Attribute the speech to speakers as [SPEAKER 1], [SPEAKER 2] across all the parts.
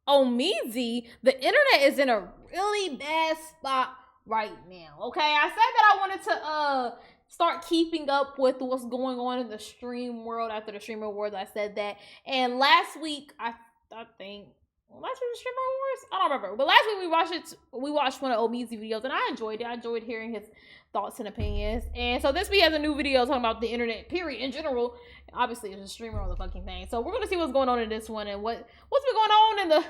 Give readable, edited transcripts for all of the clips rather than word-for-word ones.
[SPEAKER 1] Omizi, the internet is in a really bad spot right now. Okay, I said that I wanted to start keeping up with what's going on in the stream world after the streamer awards. I said that, and last week I think last week was streamer awards. I don't remember, but last week we watched one of Omizi videos, and I enjoyed it. I enjoyed hearing his thoughts and opinions. And so this week has a new video talking about the internet period in general. Obviously, it's a streamer on the fucking thing. So we're gonna see what's going on in this one and what's been going on in the.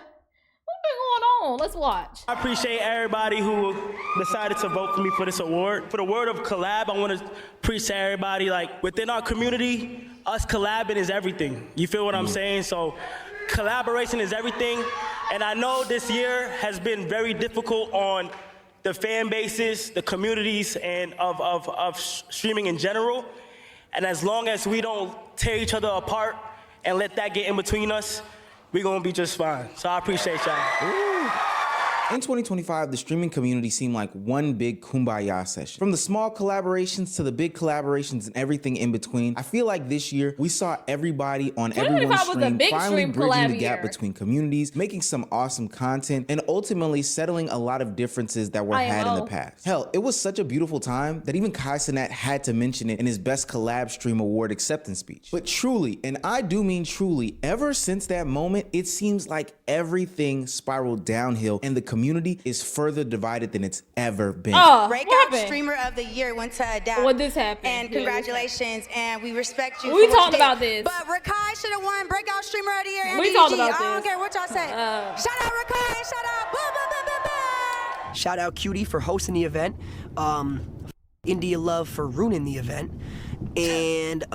[SPEAKER 1] What's been going on? Let's watch.
[SPEAKER 2] I appreciate everybody who decided to vote for me for this award. For the word of collab, I want to preach to everybody, like, within our community, us collabing is everything. You feel what I'm saying? So collaboration is everything. And I know this year has been very difficult on the fan bases, the communities, and of streaming in general. And as long as we don't tear each other apart and let that get in between us, we're gonna be just fine. So I appreciate y'all.
[SPEAKER 3] In 2025, the streaming community seemed like one big kumbaya session. From the small collaborations to the big collaborations and everything in between, I feel like this year we saw everybody on everyone's stream finally bridging the gap between communities, making some awesome content, and ultimately settling a lot of differences that were had in the past. Hell, it was such a beautiful time that even Kai Cenat had to mention it in his Best Collab Stream Award acceptance speech. But truly, and I do mean truly, ever since that moment, it seems like everything spiraled downhill and the community is further divided than it's ever been.
[SPEAKER 4] Breakout Streamer of the Year went to Adapt.
[SPEAKER 1] What this happened?
[SPEAKER 4] And congratulations, and we respect you.
[SPEAKER 1] We talked about this.
[SPEAKER 4] But Rakai should have won Breakout Streamer of the Year. And
[SPEAKER 1] we talked about this.
[SPEAKER 4] I don't care what y'all say. Shout out Rakai, shout out. Blah, blah, blah, blah, blah.
[SPEAKER 5] Shout out Cutie for hosting the event. India Love for ruining the event. And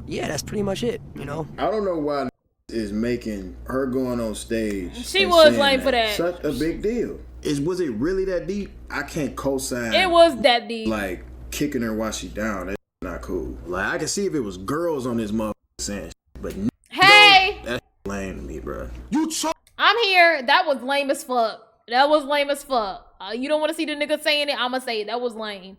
[SPEAKER 5] yeah, that's pretty much it, you know.
[SPEAKER 6] I don't know why is making her going on stage.
[SPEAKER 1] She was lame for that.
[SPEAKER 6] Such a big deal. Was it really that deep? I can't co-sign.
[SPEAKER 1] It was that deep.
[SPEAKER 6] Like kicking her while she down. That's not cool. Like I can see if it was girls on this motherfucker saying shit, but
[SPEAKER 1] hey,
[SPEAKER 6] that's lame to me, bro.
[SPEAKER 1] I'm here. That was lame as fuck. That was lame as fuck. You don't want to see the nigga saying it? I'ma say it. That was lame.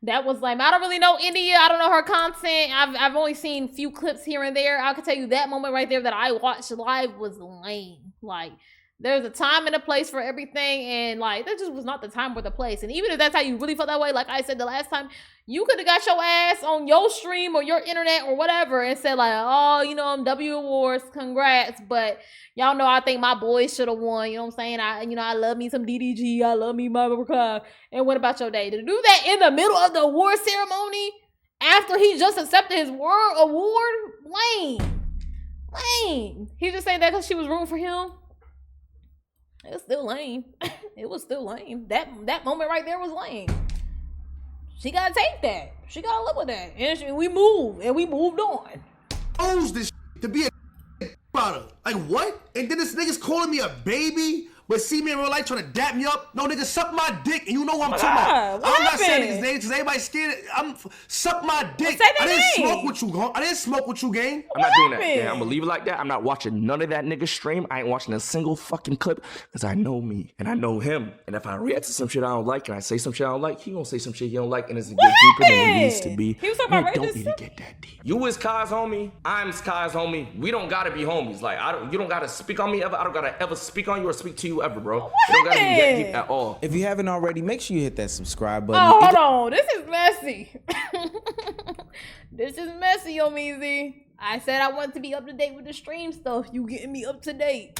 [SPEAKER 1] That was lame. I don't really know India. I don't know her content. I've only seen a few clips here and there. I can tell you that moment right there that I watched live was lame. Like, there's a time and a place for everything, and like that just was not the time or the place. And even if that's how you really felt that way, like I said the last time, you could have got your ass on your stream or your internet or whatever and said like, oh, you know, I'm W Awards, congrats. But y'all know I think my boys should have won. You know what I'm saying? I love me some DDG. I love me my Rakai. And what about your day? To do that in the middle of the award ceremony after he just accepted his award, lame. He just saying that because she was rooting for him. It was still lame. It was still lame. That moment right there was lame. She gotta take that. She gotta live with that. And we moved on.
[SPEAKER 7] Owns this to be a about her. Like what? And then this nigga's calling me a baby, but see me in real life trying to dap me up. No, nigga, suck my dick, and you know what I'm talking about. I'm not saying his name because everybody's scared. Suck my dick. I didn't smoke with you. I didn't smoke with you, gang.
[SPEAKER 8] I'm not doing that. Yeah, I'm gonna leave it like that. I'm not watching none of that nigga stream. I ain't watching a single fucking clip because I know me and I know him. And if I react to some shit I don't like and I say some shit I don't like, he gonna say some shit he don't like, and it's a get deeper than it needs to be.
[SPEAKER 1] He was talking about
[SPEAKER 8] don't need to get that deep. You is Kai's homie. I'm Kai's homie. We don't gotta be homies. Like you don't gotta speak on me ever. I don't gotta ever speak on you or speak to you ever, bro. You don't gotta be that deep at all.
[SPEAKER 3] If you haven't already, make sure you hit that subscribe button.
[SPEAKER 1] Oh, hold on. This is messy. This is messy, Omizi. I said I want to be up to date with the stream stuff. You getting me up to date.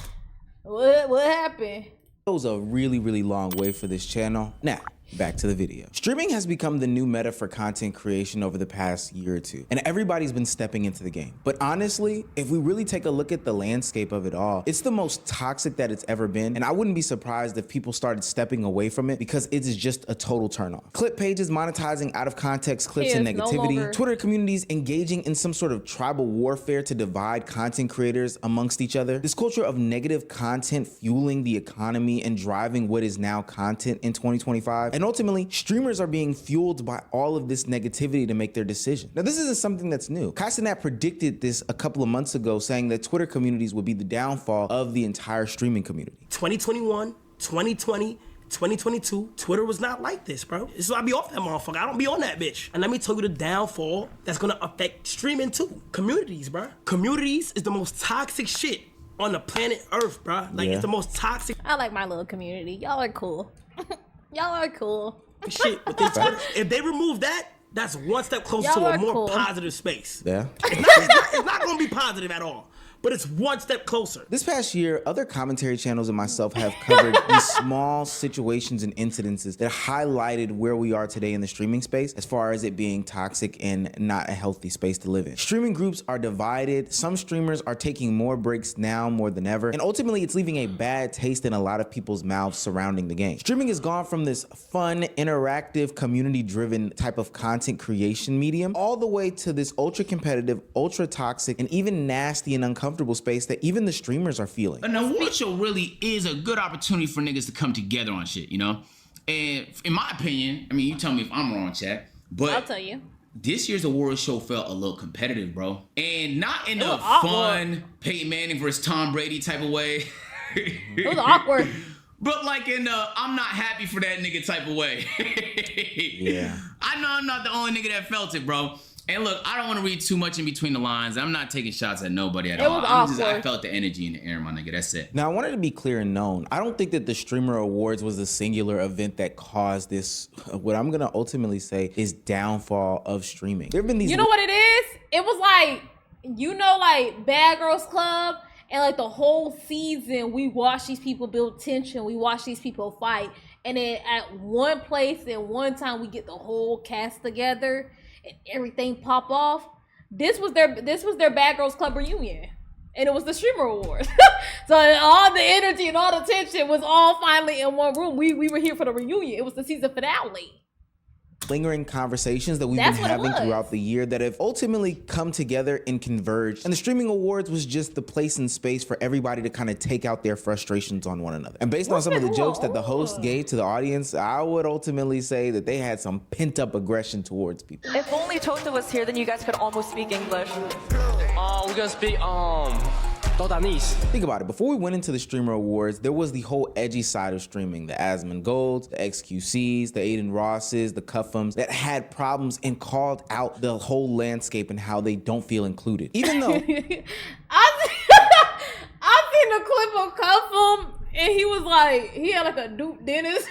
[SPEAKER 1] What happened?
[SPEAKER 3] It was a really, really long way for this channel. Now, back to the video. Streaming has become the new meta for content creation over the past year or two, and everybody's been stepping into the game. But honestly, if we really take a look at the landscape of it all, it's the most toxic that it's ever been, and I wouldn't be surprised if people started stepping away from it because it is just a total turnoff. Clip pages monetizing out of context clips and negativity, Twitter communities engaging in some sort of tribal warfare to divide content creators amongst each other. This culture of negative content fueling the economy and driving what is now content in 2025. And ultimately, streamers are being fueled by all of this negativity to make their decision. Now, this isn't something that's new. Kai Cenat predicted this a couple of months ago, saying that Twitter communities would be the downfall of the entire streaming community.
[SPEAKER 2] 2021, 2020, 2022, Twitter was not like this, bro. This is why I be off that motherfucker. I don't be on that bitch. And let me tell you the downfall that's gonna affect streaming too. Communities, bro. Communities is the most toxic shit on the planet Earth, bro. Like,
[SPEAKER 3] Yeah.
[SPEAKER 2] it's the most toxic
[SPEAKER 1] I like my little community. Y'all are cool. Y'all are cool.
[SPEAKER 2] shit within Twitter. If they remove that, that's one step closer
[SPEAKER 1] Y'all
[SPEAKER 2] to a
[SPEAKER 1] are
[SPEAKER 2] more
[SPEAKER 1] cool.
[SPEAKER 2] positive space.
[SPEAKER 3] Yeah.
[SPEAKER 2] It's not going to be positive at all, but it's one step closer.
[SPEAKER 3] This past year, other commentary channels and myself have covered these small situations and incidences that highlighted where we are today in the streaming space as far as it being toxic and not a healthy space to live in. Streaming groups are divided. Some streamers are taking more breaks now more than ever, and ultimately it's leaving a bad taste in a lot of people's mouths surrounding the game. Streaming has gone from this fun, interactive, community-driven type of content creation medium all the way to this ultra-competitive, ultra-toxic, and even nasty and uncomfortable space that even the streamers are feeling.
[SPEAKER 9] An award show really is a good opportunity for niggas to come together on shit, you know? And in my opinion, I mean, you tell me if I'm wrong, chat, but
[SPEAKER 1] I'll tell you.
[SPEAKER 9] this year's award show felt a little competitive, bro. And not in
[SPEAKER 1] It
[SPEAKER 9] a
[SPEAKER 1] was awkward.
[SPEAKER 9] fun Peyton Manning versus Tom Brady type of way.
[SPEAKER 1] It was awkward.
[SPEAKER 9] But like in I'm not happy for that nigga type of way.
[SPEAKER 3] Yeah.
[SPEAKER 9] I know I'm not the only nigga that felt it, bro. And look, I don't want to read too much in between the lines. I'm not taking shots at nobody at
[SPEAKER 1] It
[SPEAKER 9] all.
[SPEAKER 1] was
[SPEAKER 9] I
[SPEAKER 1] awkward.
[SPEAKER 9] felt the energy in the air, my nigga. That's it.
[SPEAKER 3] Now, I wanted to be clear and known. I don't think that the Streamer Awards was the singular event that caused this, what I'm gonna ultimately say is downfall of streaming. There have been these—
[SPEAKER 1] You know what it is? It was like, you know, like Bad Girls Club, and like the whole season we watch these people build tension, we watch these people fight, and then at one place and one time we get the whole cast together and everything pop off. This was their Bad Girls Club reunion. And it was the Streamer Awards. So all the energy and all the tension was all finally in one room. We were here for the reunion. It was the season finale.
[SPEAKER 3] lingering conversations that we've
[SPEAKER 1] That's
[SPEAKER 3] been
[SPEAKER 1] what it
[SPEAKER 3] having
[SPEAKER 1] was.
[SPEAKER 3] throughout the year that have ultimately come together and converged. And the Streaming Awards was just the place and space for everybody to kind of take out their frustrations on one another. And based on some of the jokes that the host gave to the audience, I would ultimately say that they had some pent-up aggression towards people.
[SPEAKER 4] If only Tota was here, then you guys could almost speak English.
[SPEAKER 10] We're gonna speak Todanese.
[SPEAKER 3] Think about it. Before we went into the Streamer Awards, there was the whole edgy side of streaming. The Asmon Golds, the XQCs, the Aiden Rosses, the Cuffums that had problems and called out the whole landscape and how they don't feel included. Even though
[SPEAKER 1] I've seen a clip of Cuffum and he was like, he had like a Duke Dennis.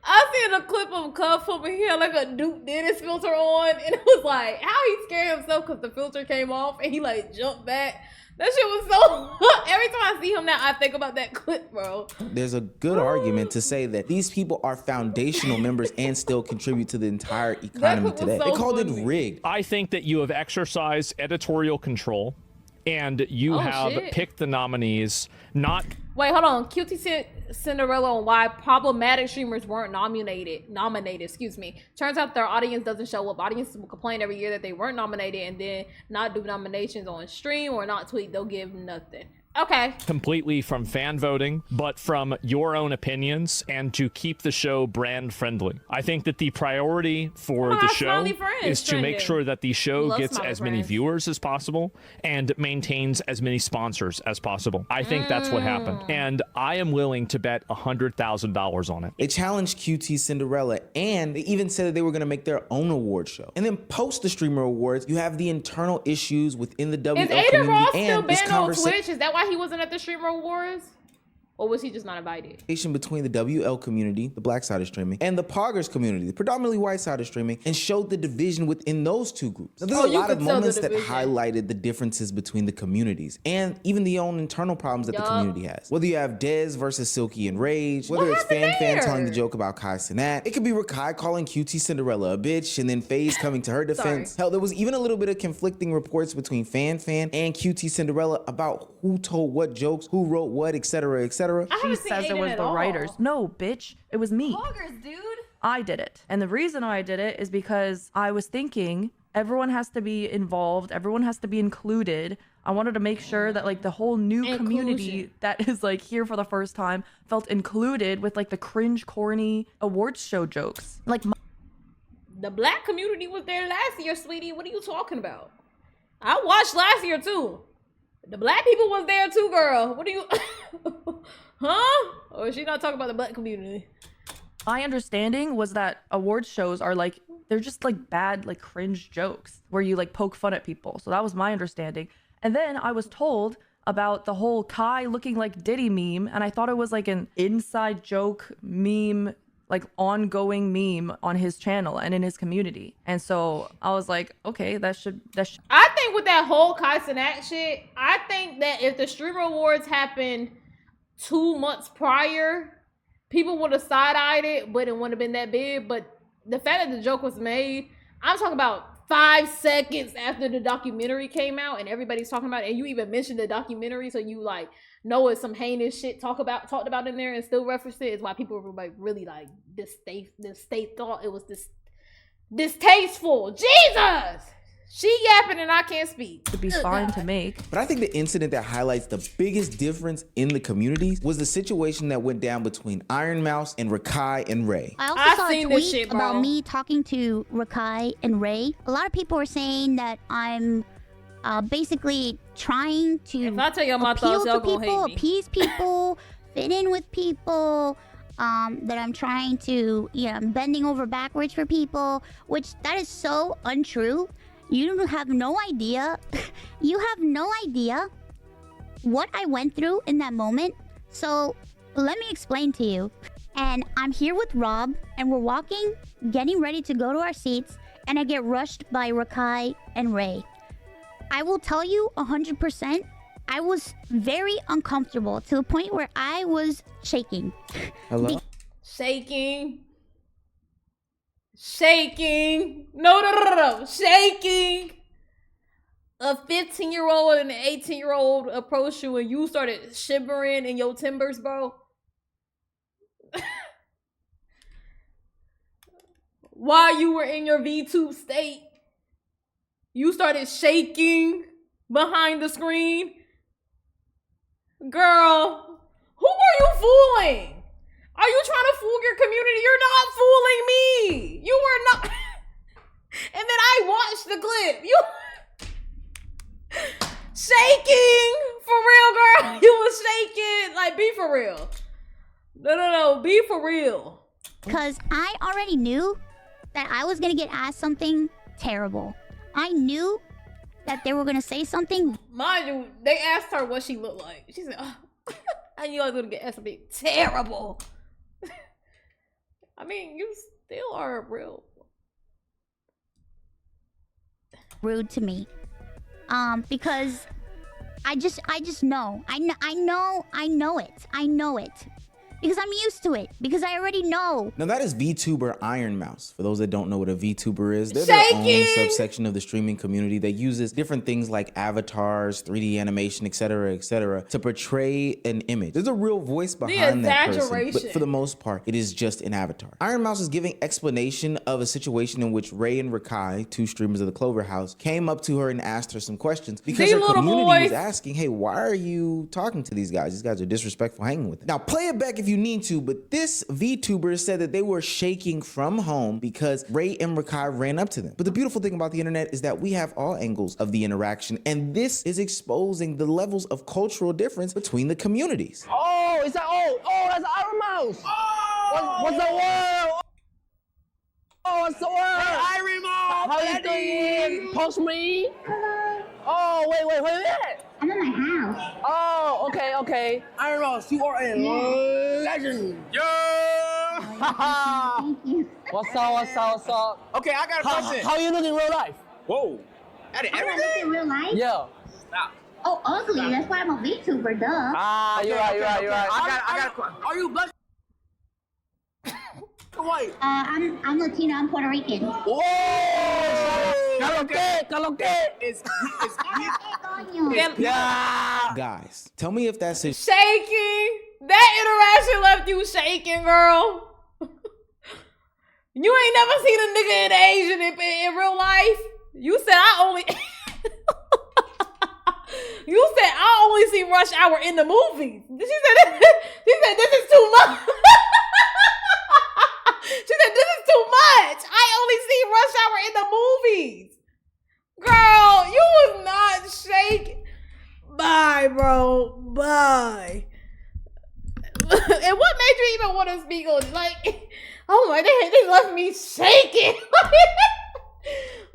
[SPEAKER 1] I seen a clip of Cuffum and he had like a Duke Dennis filter on, and it was like how he scared himself because the filter came off and he like jumped back. That shit was so. Every time I see him now, I think about that clip, bro.
[SPEAKER 3] there's a good argument to say that these people are foundational members and still contribute to the entire economy
[SPEAKER 1] was
[SPEAKER 3] today.
[SPEAKER 1] so
[SPEAKER 3] They called
[SPEAKER 1] funny.
[SPEAKER 3] it rigged.
[SPEAKER 11] I think that you have exercised editorial control and you
[SPEAKER 1] Oh,
[SPEAKER 11] have
[SPEAKER 1] shit.
[SPEAKER 11] picked the nominees, not
[SPEAKER 1] Wait, hold on. QT Cinderella on why problematic streamers weren't nominated. Excuse me. Turns out their audience doesn't show up. Audiences will complain every year that they weren't nominated and then not do nominations on stream or not tweet. They'll give nothing. Okay.
[SPEAKER 11] completely from fan voting, but from your own opinions and to keep the show brand friendly. I think that the priority for
[SPEAKER 1] Oh,
[SPEAKER 11] the
[SPEAKER 1] that's
[SPEAKER 11] show
[SPEAKER 1] Smiley Friends
[SPEAKER 11] is to make
[SPEAKER 1] trending.
[SPEAKER 11] sure that the show
[SPEAKER 1] Love
[SPEAKER 11] gets
[SPEAKER 1] Smiley
[SPEAKER 11] as many
[SPEAKER 1] Friends.
[SPEAKER 11] viewers as possible and maintains as many sponsors as possible. I think that's what happened. And I am willing to bet $100,000 on it.
[SPEAKER 3] They challenged QT Cinderella, and they even said that they were going to make their own award show. And then post the Streamer Awards, you have the internal issues within the WL
[SPEAKER 1] Is Aiden
[SPEAKER 3] community
[SPEAKER 1] Ross still
[SPEAKER 3] and this
[SPEAKER 1] banned on
[SPEAKER 3] conversation
[SPEAKER 1] Twitch? Is that why he wasn't at the Streamer Awards? Or was he just not invited?
[SPEAKER 3] between the WL community, the black side of streaming, and the Poggers community, the predominantly white side of streaming, and showed the division within those two groups. Now, there's
[SPEAKER 1] Oh,
[SPEAKER 3] a
[SPEAKER 1] you
[SPEAKER 3] lot of
[SPEAKER 1] could tell the
[SPEAKER 3] moments that
[SPEAKER 1] division.
[SPEAKER 3] highlighted the differences between the communities and even the own internal problems that the
[SPEAKER 1] Yup.
[SPEAKER 3] community has. Whether you have Dez versus Silky and Rage, whether
[SPEAKER 1] What
[SPEAKER 3] it's Fan
[SPEAKER 1] happened
[SPEAKER 3] telling the
[SPEAKER 1] there?
[SPEAKER 3] joke about Kai Cenat, it could be Rakai calling QT Cinderella a bitch, and then FaZe coming to her defense.
[SPEAKER 1] Sorry.
[SPEAKER 3] Hell, there was even a little bit of conflicting reports between Fan and QT Cinderella about who told what jokes, who wrote what, etc., etc.
[SPEAKER 1] I
[SPEAKER 4] She
[SPEAKER 1] haven't seen
[SPEAKER 4] says it
[SPEAKER 1] Aiden
[SPEAKER 4] was
[SPEAKER 1] at
[SPEAKER 4] the
[SPEAKER 1] all.
[SPEAKER 4] writers. No, bitch. It was me.
[SPEAKER 12] Poggers, dude.
[SPEAKER 4] I did it. And the reason I did it is because I was thinking everyone has to be involved, everyone has to be included. I wanted to make sure that like the whole new community
[SPEAKER 1] Inclusion.
[SPEAKER 4] that is like here for the first time felt included with like the cringe corny awards show jokes. Like
[SPEAKER 1] The black community was there last year, sweetie. What are you talking about? I watched last year too. The black people was there too, girl. What are you huh? Or is she not talking about the black community?
[SPEAKER 4] my understanding was that awards shows are like they're just like bad like cringe jokes where you like poke fun at people. So that was my understanding. And then I was told about the whole Kai looking like Diddy meme, and I thought it was like an inside joke meme, like ongoing meme on his channel and in his community. And so I was like, okay, that should.
[SPEAKER 1] I think with that whole Kai Cenat shit, I think that if the Streamer Awards happened 2 months prior, people would have side-eyed it, but it wouldn't have been that big. But the fact that the joke was made, I'm talking about 5 seconds after the documentary came out and everybody's talking about it, and you even mentioned the documentary, so you like know it's some heinous shit talked about in there and still referenced it, is why people were like really like this state thought it was distasteful. Jesus! She yapping and I can't speak.
[SPEAKER 4] To be fine to make.
[SPEAKER 3] But I think the incident that highlights the biggest difference in the communities was the situation that went down between Iron Mouse and Rakai and Ray.
[SPEAKER 12] I also saw a tweet about me talking to Rakai and Ray. A lot of people were saying that I'm basically trying to
[SPEAKER 1] if I tell you my thoughts, y'all gonna hate me.
[SPEAKER 12] Appease people, fit in with people. That I'm trying to, I'm bending over backwards for people, which that is so untrue. You have no idea. You have no idea what I went through in that moment. So let me explain to you. And I'm here with Rob, and we're walking, getting ready to go to our seats, and I get rushed by Rakai and Ray. I will tell you 100%, I was very uncomfortable to the point where I was shaking.
[SPEAKER 3] Hello?
[SPEAKER 1] Shaking. No. Shaking. A 15-year-old and an 18-year-old approached you and you started shivering in your timbers, bro. While you were in your VTube state, you started shaking behind the screen. Girl, who are you fooling? Are you trying to fool your community? You're not fooling me. You were not. And then I watched the clip. You shaking for real, girl. You was shaking. Like, be for real. No. Be for real.
[SPEAKER 12] Because I already knew that I was gonna get asked something terrible. I knew that they were gonna say something.
[SPEAKER 1] Mind you, they asked her what she looked like. She said, oh, I knew I was gonna get asked something terrible. I mean, you still are real
[SPEAKER 12] rude to me. Because I just know. I know it. Because I'm used to it. Because I already know.
[SPEAKER 3] Now that is VTuber Iron Mouse. For those that don't know what a VTuber is, they're their own subsection of the streaming community that uses different things like avatars, 3D animation, etc., to portray an image. There's a real voice behind that person, but for the most part, it is just an avatar. Iron Mouse is giving explanation of a situation in which Ray and Rakai, 2 streamers of the Clover House, came up to her and asked her some questions because her community was asking, hey, why are you talking to these guys? These guys are disrespectful hanging with them. Now play it back if you need to, but this VTuber said that they were shaking from home because Ray and Rakai ran up to them. But the beautiful thing about the internet is that we have all angles of the interaction, and this is exposing the levels of cultural difference between the communities.
[SPEAKER 10] Oh, is that that's Iron Mouse. Oh, what's the word? Oh, what's the word? Hey, Iron Mouse. How you doing? Post me. Oh, wait.
[SPEAKER 12] I'm in my house.
[SPEAKER 10] Oh, okay. Iron Mouse, you are a legend. Yeah.
[SPEAKER 12] Thank you.
[SPEAKER 10] What's up? Okay, I got a question. How you look in real life? Whoa. That is
[SPEAKER 12] I look in real life?
[SPEAKER 10] Yeah.
[SPEAKER 12] Stop. Oh, ugly. Stop. That's why I'm a VTuber, duh.
[SPEAKER 10] Ah, you're right. I got a question. Are you black? White.
[SPEAKER 12] I'm Latino. I'm Puerto Rican.
[SPEAKER 10] Whoa! Caloque. It's yeah.
[SPEAKER 3] Guys, tell me if that's a
[SPEAKER 1] shaking. That interaction left you shaking, girl. You ain't never seen a nigga in Asian in real life. You said I only. You said I only see Rush Hour in the movies. She said this is too much. She said this is too much. I only see Rush Hour in the movies. Girl, you was not shaking. Bye, bro. Bye. And what made you even want to speak on like, oh my, they left me shaking.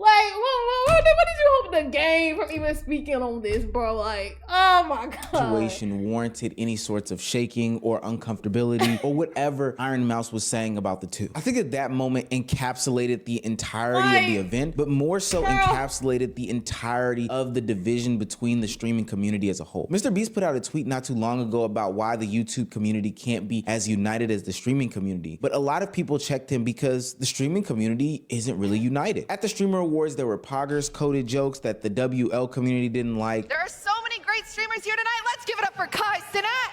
[SPEAKER 1] Like, what did you hope to gain from even speaking on this, bro? Like, oh my god.
[SPEAKER 3] Situation warranted any sorts of shaking or uncomfortability or whatever Iron Mouse was saying about the two. I think that moment encapsulated the entirety of the event, but more so encapsulated the entirety of the division between the streaming community as a whole. Mr. Beast put out a tweet not too long ago about why the YouTube community can't be as united as the streaming community, but a lot of people checked him because the streaming community isn't really united. At the Streamer Awards, there were poggers coded jokes that the WL community didn't like.
[SPEAKER 13] There are so many great streamers here tonight. Let's give it up for Kai Cenat.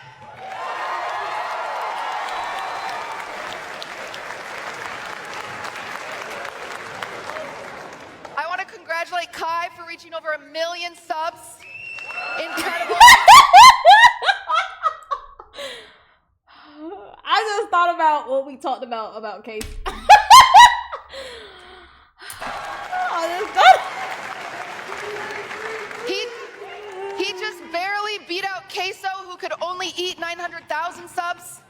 [SPEAKER 13] I want to congratulate Kai for reaching over 1 million subs. Incredible.
[SPEAKER 1] I just thought about what we talked about Case.
[SPEAKER 13] He just barely beat out Queso, who could only eat 900,000 subs.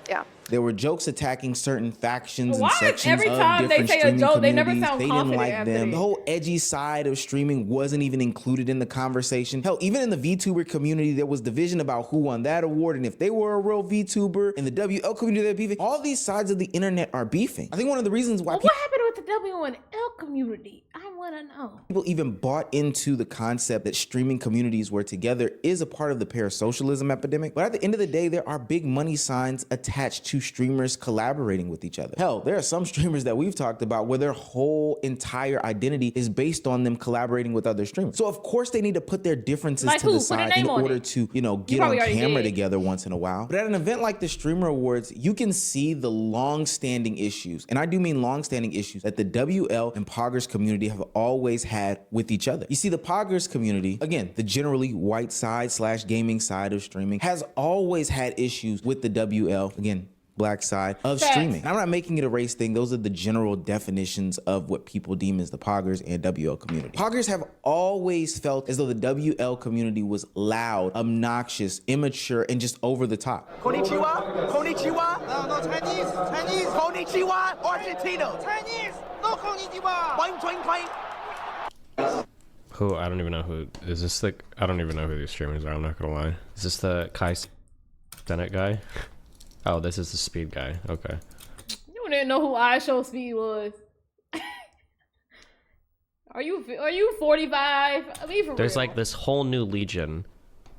[SPEAKER 13] Yeah.
[SPEAKER 3] There were jokes attacking certain factions
[SPEAKER 1] Why
[SPEAKER 3] and sections
[SPEAKER 1] every
[SPEAKER 3] of
[SPEAKER 1] time they
[SPEAKER 3] different
[SPEAKER 1] say a
[SPEAKER 3] streaming
[SPEAKER 1] joke, they never
[SPEAKER 3] communities.
[SPEAKER 1] sound
[SPEAKER 3] They didn't
[SPEAKER 1] confident
[SPEAKER 3] like
[SPEAKER 1] after
[SPEAKER 3] them.
[SPEAKER 1] it.
[SPEAKER 3] The whole edgy side of streaming wasn't even included in the conversation. Hell, even in the VTuber community, there was division about who won that award and if they were a real VTuber. In the WL community, they're beefing. All these sides of the internet are beefing. I think one of the reasons why
[SPEAKER 1] What happened with the WNL community? I want to know.
[SPEAKER 3] people even bought into the concept that streaming communities were together is a part of the parasocialism epidemic. But at the end of the day, there are big money signs attached to streamers collaborating with each other. Hell, there are some streamers that we've talked about where their whole entire identity is based on them collaborating with other streamers. So of course they need to put their differences
[SPEAKER 1] Like
[SPEAKER 3] to
[SPEAKER 1] who?
[SPEAKER 3] the
[SPEAKER 1] Put a
[SPEAKER 3] side
[SPEAKER 1] name
[SPEAKER 3] in
[SPEAKER 1] on
[SPEAKER 3] order
[SPEAKER 1] it.
[SPEAKER 3] to, get on
[SPEAKER 1] probably already
[SPEAKER 3] camera
[SPEAKER 1] did.
[SPEAKER 3] together once in a while. But at an event like the Streamer Awards, you can see the long-standing issues, and I do mean long-standing issues, that the WL and Poggers community have always had with each other. You see, the Poggers community, again, the generally white side / gaming side of streaming, has always had issues with the WL, again, black side of
[SPEAKER 1] Facts.
[SPEAKER 3] streaming. And I'm not making it a race thing. Those are the general definitions of what people deem as the Poggers and WL community. Poggers have always felt as though the WL community was loud, obnoxious, immature, and just over the top.
[SPEAKER 10] Konnichiwa? Konnichiwa? No, Chinese. Konnichiwa? Argentina. Chinese. No konnichiwa. Boing, boing, boing.
[SPEAKER 14] Who? I don't even know who. Is this the... I don't even know who these streamers are, I'm not gonna lie. Is this the Kai Cenat guy? Oh, this is the Speed guy. Okay.
[SPEAKER 1] You don't even know who I Show Speed was. Are you 45? I mean, for
[SPEAKER 14] There's
[SPEAKER 1] real.
[SPEAKER 14] like this whole new legion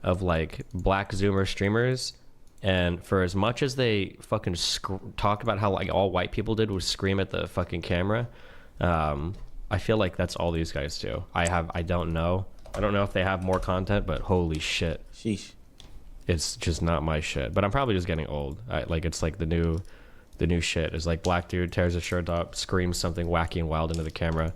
[SPEAKER 14] of like black Zoomer streamers, and for as much as they fucking talk about how like all white people did was scream at the fucking camera, I feel like that's all these guys do. I don't know if they have more content, but holy shit.
[SPEAKER 3] Sheesh.
[SPEAKER 14] It's just not my shit. But I'm probably just getting old. It's like the new shit is like black dude tears his shirt up, screams something wacky and wild into the camera,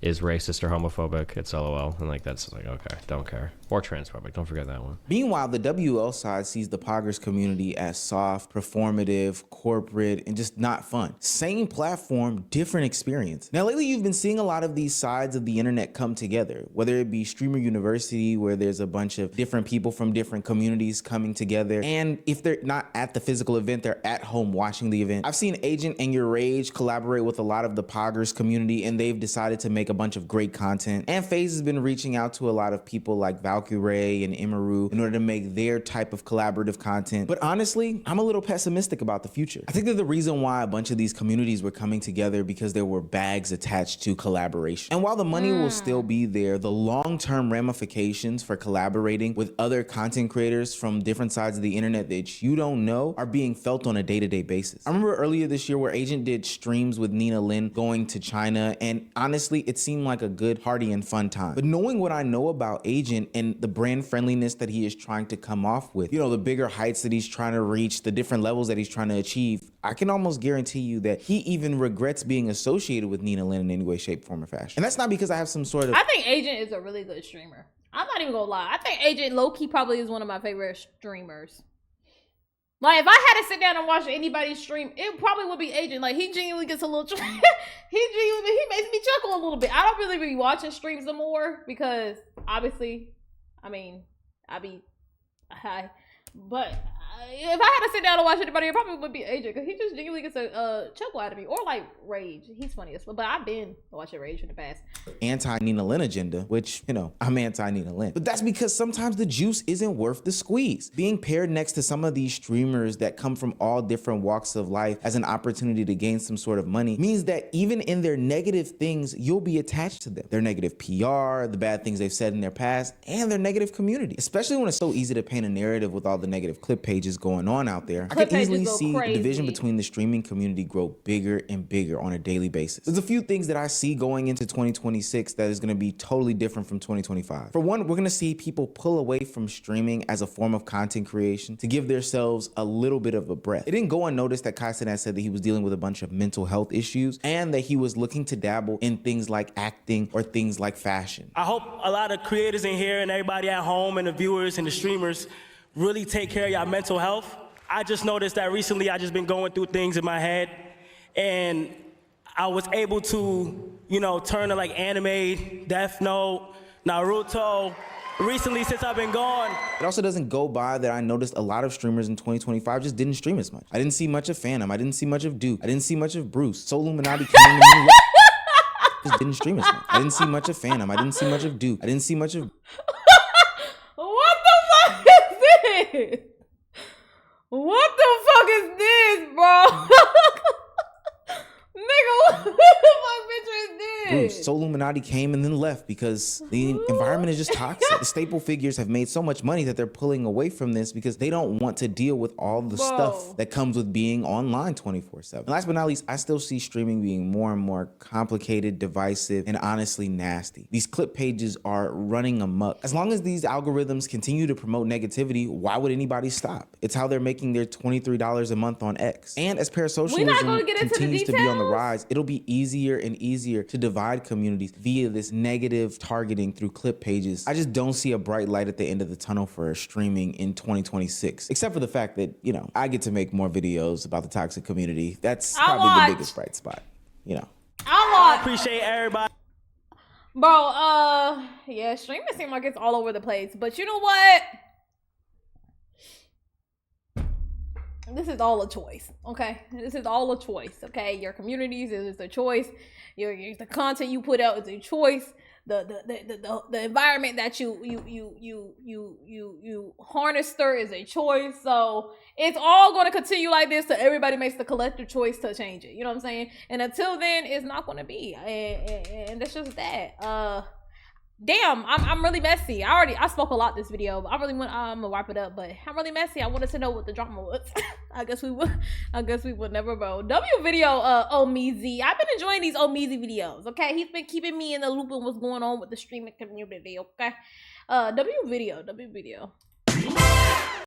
[SPEAKER 14] is racist or homophobic. It's LOL. And like that's like, okay, don't care. Or transphobic. Don't forget that one.
[SPEAKER 3] Meanwhile, the WL side sees the Poggers community as soft, performative, corporate, and just not fun. Same platform, different experience. Now, lately, you've been seeing a lot of these sides of the internet come together, whether it be Streamer University, where there's a bunch of different people from different communities coming together. And if they're not at the physical event, they're at home watching the event. I've seen Agent and Your Rage collaborate with a lot of the Poggers community, and they've decided to make a bunch of great content. And FaZe has been reaching out to a lot of people like Valkyrie and Imaru in order to make their type of collaborative content. But honestly, I'm a little pessimistic about the future. I think that the reason why a bunch of these communities were coming together because there were bags attached to collaboration. And while the money will still be there, the long-term ramifications for collaborating with other content creators from different sides of the internet that you don't know are being felt on a day-to-day basis. I remember earlier this year where Agent did streams with Nina Lin going to China, and honestly, it seemed like a good, hearty, and fun time. But knowing what I know about Agent and the brand friendliness that he is trying to come off with, the bigger heights that he's trying to reach, the different levels that he's trying to achieve, I can almost guarantee you that he even regrets being associated with Nina Lin in any way, shape, form, or fashion. And that's not because I have some sort of...
[SPEAKER 1] I think Agent is a really good streamer. I'm not even gonna lie. I think Agent low-key probably is one of my favorite streamers. Like, if I had to sit down and watch anybody's stream, it probably would be Agent. Like, he genuinely gets a little... he makes me chuckle a little bit. I don't really be watching streams no more because, obviously, I mean, I be high. But if I had to sit down and watch anybody, it probably would be AJ, because he just genuinely gets a chuckle out of me. Or like Rage. He's funny as well. But I've been watching Rage in the past.
[SPEAKER 3] Anti-Nina Lynn agenda, which, you know, I'm anti-Nina Lynn. But that's because sometimes the juice isn't worth the squeeze. Being paired next to some of these streamers that come from all different walks of life as an opportunity to gain some sort of money means that even in their negative things, you'll be attached to them. Their negative PR, the bad things they've said in their past, and their negative community. Especially when it's so easy to paint a narrative with all the negative clip pages going on out there. I can easily see the division between the streaming community grow bigger and bigger on a daily basis. There's a few things that I see going into 2026 that is going to be totally different from 2025. For one, we're going to see people pull away from streaming as a form of content creation to give themselves a little bit of a breath. It didn't go unnoticed that Kai Cenat said that he was dealing with a bunch of mental health issues and that he was looking to dabble in things like acting or things like fashion.
[SPEAKER 2] I hope a lot of creators in here and everybody at home and the viewers and the streamers really take care of your mental health. I just noticed that recently I just been going through things in my head, and I was able to, you know, turn to like anime, Death Note, Naruto, recently since I've been gone.
[SPEAKER 3] It also doesn't go by that I noticed a lot of streamers in 2025 just didn't stream as much. I didn't see much of Phantom, I didn't see much of Duke, I didn't see much of Bruce. Soul Illuminati came and just didn't stream as much. I didn't see much of Phantom, I didn't see much of Duke, I didn't see much of...
[SPEAKER 1] What the fuck is this? What the fuck is this, bro? Nigga, what the fuck picture is this?
[SPEAKER 3] Bruce. Soul Illuminati came and then left because the environment is just toxic. The staple figures have made so much money that they're pulling away from this because they don't want to deal with all the stuff that comes with being online 24/7. And last but not least, I still see streaming being more and more complicated, divisive, and honestly nasty. These clip pages are running amok. As long as these algorithms continue to promote negativity, why would anybody stop? It's how they're making their $23 a month on X. And as parasocialism continues to be on the rise, it'll be easier and easier to divide communities via this negative targeting through clip pages. I just don't see a bright light at the end of the tunnel for streaming in 2026, except for the fact that, you know, I get to make more videos about the toxic community. That's probably the biggest bright spot, you know.
[SPEAKER 2] I appreciate everybody.
[SPEAKER 1] Bro, yeah, streaming seems like it's all over the place, but you know what? This is all a choice, okay? This is all a choice, okay? Your communities is a choice. The content you put out is a choice. The environment that you harness through is a choice. So it's all going to continue like this till everybody makes the collective choice to change it. You know what I'm saying? And until then, it's not going to be. And that's just that. Damn, I'm really messy. I spoke a lot this video, but I'm gonna wrap it up. But I'm really messy. I wanted to know what the drama was. I guess we would never know. W video, Omeezy. I've been enjoying these Omeezy videos. Okay, he's been keeping me in the loop on what's going on with the streaming community. Okay, W video.